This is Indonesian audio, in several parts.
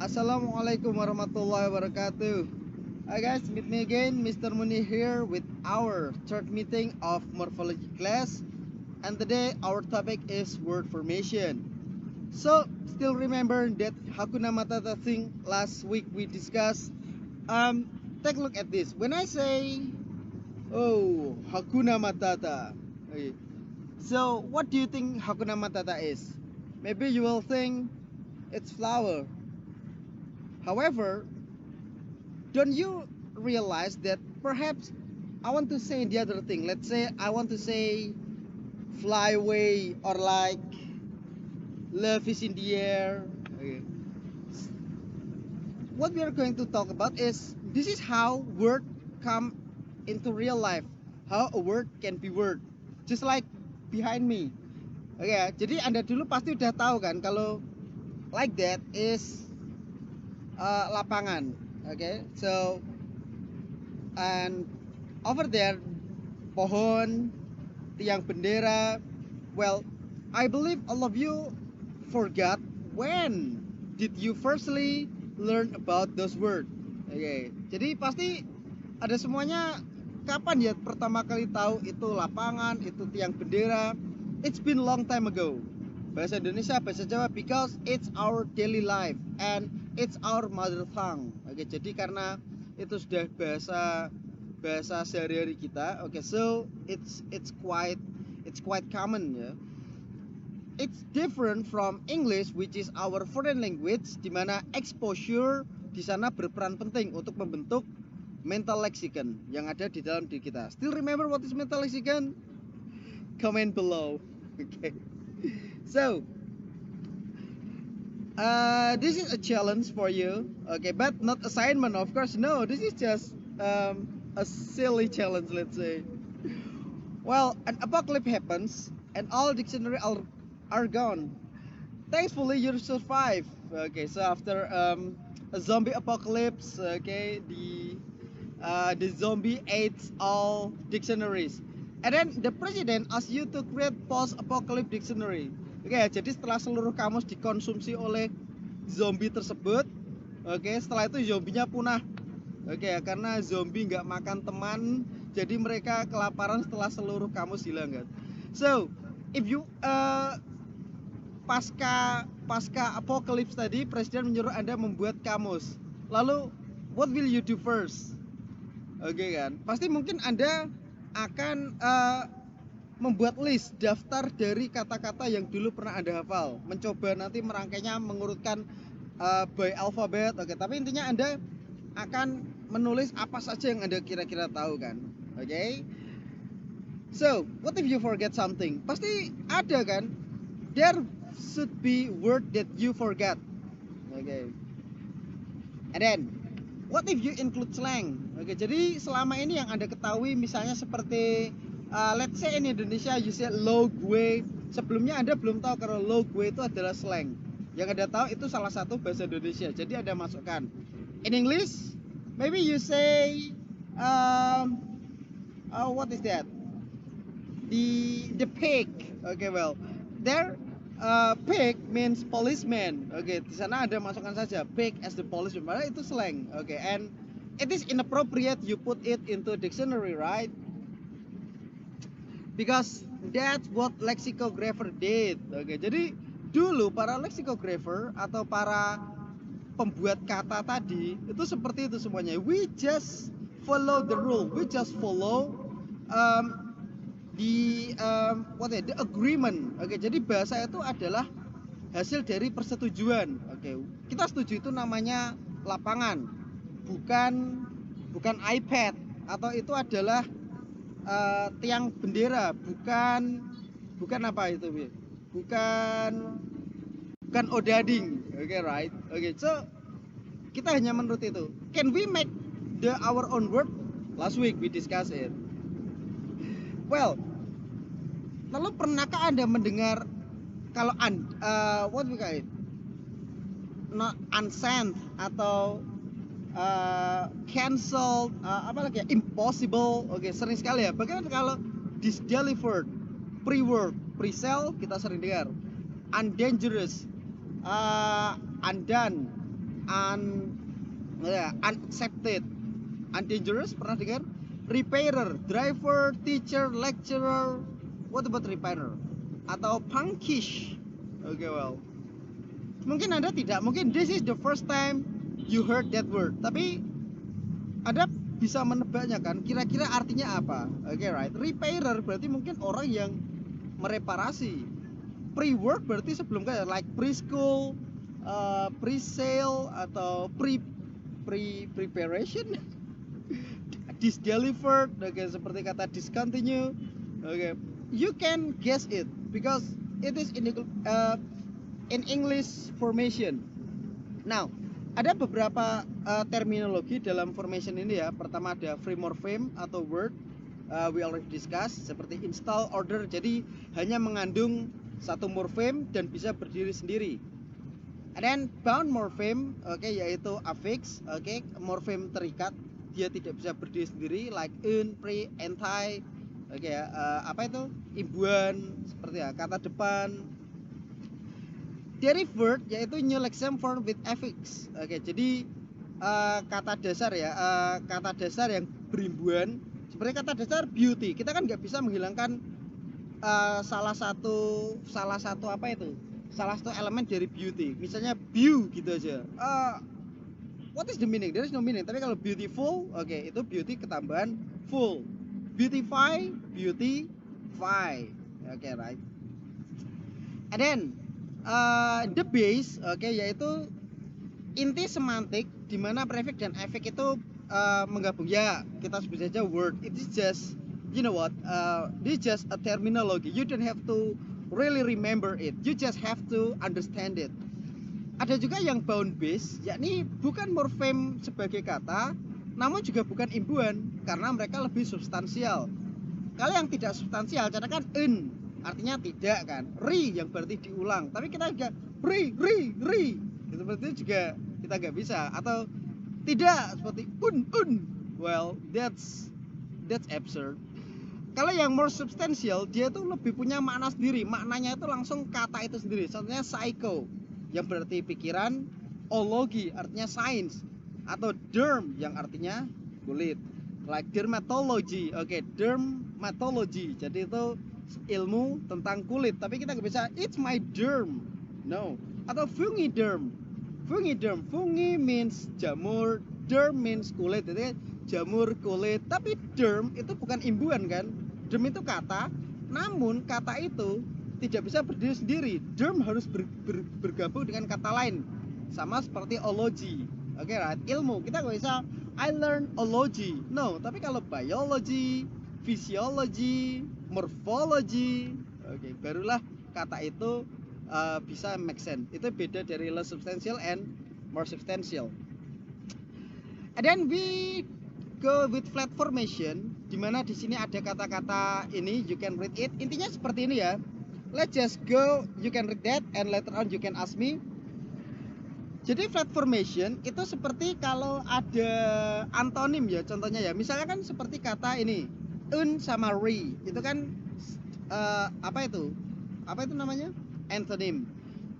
Assalamualaikum warahmatullahi wabarakatuh. Hi guys, meet me again, Mr. Muni here with our third meeting of morphology class. And today our topic is word formation. So, still remember that Hakuna Matata thing last week we discussed. Take a look at this. When I say, oh, Hakuna Matata. Okay. So, what do you think Hakuna Matata is? Maybe you will think it's flower. However, don't you realize that perhaps I want to say the other thing? Let's say I want to say fly away or like love is in the air. Okay. What we are going to talk about is this is how word come into real life. How a word can be word. Just like behind me. Oke, jadi Anda dulu pasti udah tahu kan kalau like that is lapangan. Okay, so and over there pohon, tiang bendera. Well, I believe all of you forgot when did you firstly learn about those words. Oke, jadi pasti ada semuanya. Kapan ya pertama kali tahu itu lapangan, itu tiang bendera? It's been long time ago. Bahasa Indonesia, bahasa Jawa, because it's our daily life and it's our mother tongue. Oke, jadi karena itu sudah bahasa sehari-hari kita. Oke, so it's quite common ya. It's different from English, which is our foreign language, di mana exposure di sana berperan penting untuk membentuk mental lexicon yang ada di dalam diri kita. Still remember what is mental lexicon? Comment below. Okay. So, this is a challenge for you. Okay, but not assignment, of course. No, this is just a silly challenge, let's say. Well, an apocalypse happens and all dictionary are gone. Thankfully, you survive. Okay, so after a zombie apocalypse, okay, the zombie ate all dictionaries, and then the president asks you to create post-apocalypse dictionary. Oke, jadi setelah seluruh kamus dikonsumsi oleh zombie tersebut, oke, setelah itu zombinya punah. Oke, karena zombie nggak makan teman, jadi mereka kelaparan setelah seluruh kamus hilang kan. So, if you pasca apocalypse tadi, presiden menyuruh Anda membuat kamus. Lalu, what will you do first? Oke kan, pasti mungkin Anda akan membuat list daftar dari kata-kata yang dulu pernah Anda hafal, mencoba nanti merangkainya, mengurutkan by alphabet. Oke, tapi intinya Anda akan menulis apa saja yang Anda kira-kira tahu kan. Oke. So, what if you forget something? Pasti ada kan? There should be word that you forgot. Okay. And then, what if you include slang? Oke, jadi selama ini yang Anda ketahui misalnya seperti let's say in Indonesia you say lo gue. Sebelumnya Anda belum tahu kalau lo gue itu adalah slang. Yang Anda tahu itu salah satu bahasa Indonesia. Jadi Anda masukkan. In English, maybe you say what is that? The pig. Okay, well, there pig means policeman. Okay, di sana ada masukkan saja pig as the policeman. Padahal itu slang. Okay, and it is inappropriate you put it into dictionary, right? Because that's what lexicographer did. Okay, jadi dulu para lexicographer atau para pembuat kata tadi itu seperti itu semuanya. We just follow the rule. We just follow the agreement. Oke, jadi bahasa itu adalah hasil dari persetujuan. Oke, kita setuju itu namanya lapangan, bukan iPad, atau itu adalah tiang bendera, bukan apa itu, bukan odading. Oke, right? Oke, so kita hanya menurut itu. Can we make our own word? Last week we discussed it. Well, lalu pernahkah Anda mendengar kalau what we call it? Not unsent atau cancelled, apa lagi ya? Impossible. Oke, sering sekali ya. Bagaimana kalau disdelivered, pre-work, pre-sale kita sering dengar. Undangerous, undone, unaccepted. Undangerous, pernah dengar? Repairer, driver, teacher, lecturer. What about repairer? Atau punkish? Okay, well, mungkin Anda tidak, mungkin this is the first time you heard that word, tapi Anda bisa menebaknya kan, kira-kira artinya apa? Okay, right. Repairer berarti mungkin orang yang mereparasi. Pre-work berarti sebelum kayak like preschool, pre-sale atau preparation. Disdelivered, okay, seperti kata discontinue. Okay, you can guess it because it is in English formation. Now, ada beberapa terminologi dalam formation ini ya. Pertama ada free morpheme atau word, we already discuss, seperti install, order, jadi hanya mengandung satu morpheme dan bisa berdiri sendiri. And then bound morpheme, okay, yaitu affix, okay, morpheme terikat, dia tidak bisa berdiri sendiri, like un, pre, anti, okay, apa itu, imbuhan, seperti ya, kata depan. Derived yaitu new lexeme form with affix, okay, jadi kata dasar ya, kata dasar yang berimbuhan, seperti kata dasar beauty, kita kan nggak bisa menghilangkan salah satu apa itu, salah satu elemen dari beauty, misalnya beau gitu aja. What is the meaning? There is no meaning. Tapi kalau beautiful, oke, itu beauty ketambahan full. Beautify, beautify, oke, right. And then the base, oke, yaitu inti semantik di mana prefix dan affix itu menggabung. Ya, kita sebut saja word. It is just, you know what? This is just a terminology. You don't have to really remember it. You just have to understand it. Ada juga yang bound base, yakni bukan morfem sebagai kata, namun juga bukan imbuhan, karena mereka lebih substansial. Kalau yang tidak substansial, katakan en, artinya tidak kan, ri yang berarti diulang, tapi kita juga ri, seperti itu juga kita nggak bisa, atau tidak seperti un, well that's absurd. Kalau yang more substantial, dia tuh lebih punya makna sendiri, maknanya itu langsung kata itu sendiri. Contohnya psycho, yang berarti pikiran, ology artinya sains, atau derm yang artinya kulit, like dermatology, okay, dermatology, jadi itu ilmu tentang kulit, tapi kita nggak bisa it's my derm, no. Atau fungiderm, fungi means jamur, derm means kulit, jadi jamur kulit, tapi derm itu bukan imbuhan kan, derm itu kata, namun kata itu tidak bisa berdiri sendiri. Derm harus bergabung dengan kata lain, sama seperti ology, oke, right? Ilmu, kita nggak bisa I learn ology, no. Tapi kalau biology, physiology, morphology, oke, barulah kata itu bisa make sense. Itu beda dari less substantial and more substantial. And then we go with flat formation, dimana di sini ada kata-kata ini, you can read it. Intinya seperti ini ya. Let's just go, you can read that and later on you can ask me. Jadi flat formation itu seperti kalau ada antonim ya, contohnya ya. Misalnya kan seperti kata ini, un sama re, itu kan apa itu namanya? Antonym.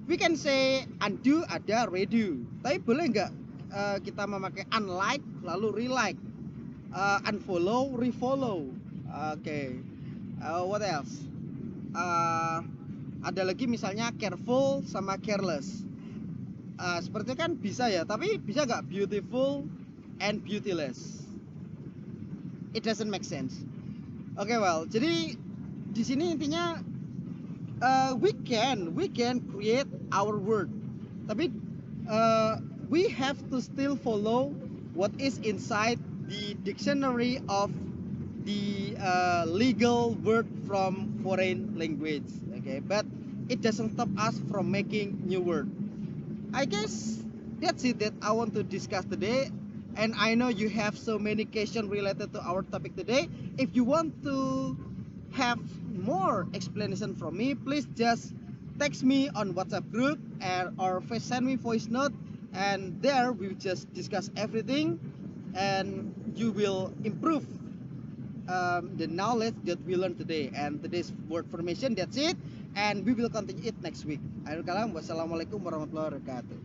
We can say undo ada redo. Tapi boleh nggak kita memakai unlike lalu relike, unfollow refollow. Oke. What else? Ada lagi misalnya careful sama careless. Seperti kan bisa ya, tapi bisa nggak beautiful and beautyless? It doesn't make sense. Okay, well, jadi di sini intinya we can create our word, tapi we have to still follow what is inside the dictionary of the legal word from foreign language, okay, but it doesn't stop us from making new word. I guess that's it that I want to discuss today, and I know you have so many questions related to our topic today. If you want to have more explanation from me, please just text me on WhatsApp group or send me voice note, and there we will just discuss everything and you will improve the knowledge that we learned today. And today's word formation, that's it, and we will continue it next week. Akhirul kalam, wassalamualaikum warahmatullahi wabarakatuh.